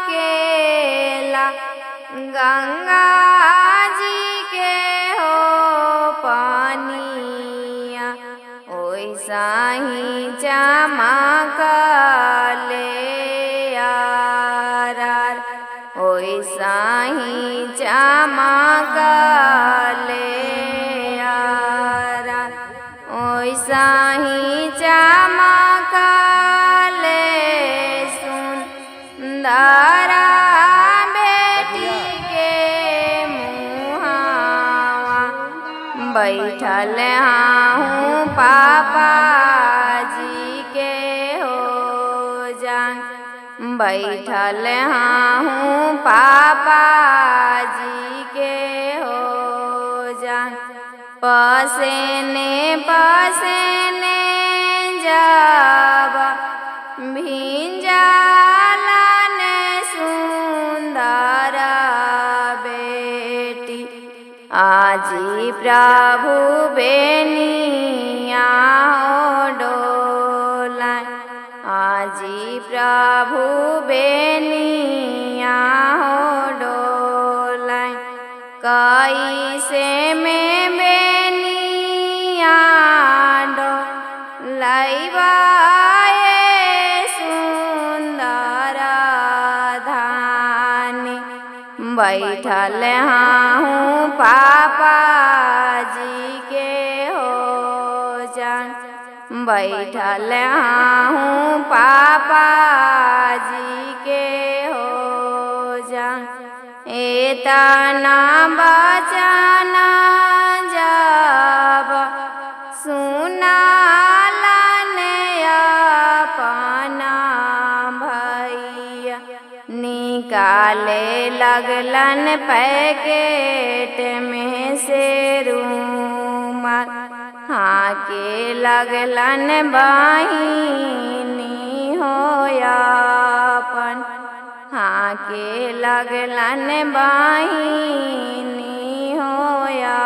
चमकेला गंगा जी के हो पानिया, ओइसा ही चमकले आरार, ओइसा ही चमकले आरार, ओइसा ही चमकले सुंदरा बेटी के मुहावा, बैठल हूँ पापा जी के हो जान, बैठल हूँ पापा जी के हो जान। पसेने पसेने जब भींजालन सुंदर बेटी, आजी प्रभु बेनिया हो डोलाय, आजी प्रभु बेनिया हो डोलाय। कैसे में बेनिया डोलाइबा सुंदर धानी, बैठल हूँ पापा जी के हो जान, बैठल हूँ पापा जी के हो जान। एतना बचना जब सुनालन अपना भैया, निकाले लगलन पैकेट में से रुमाल, हाके लगलन बहिनी होयापन, हाके लगलन बहिनी होया।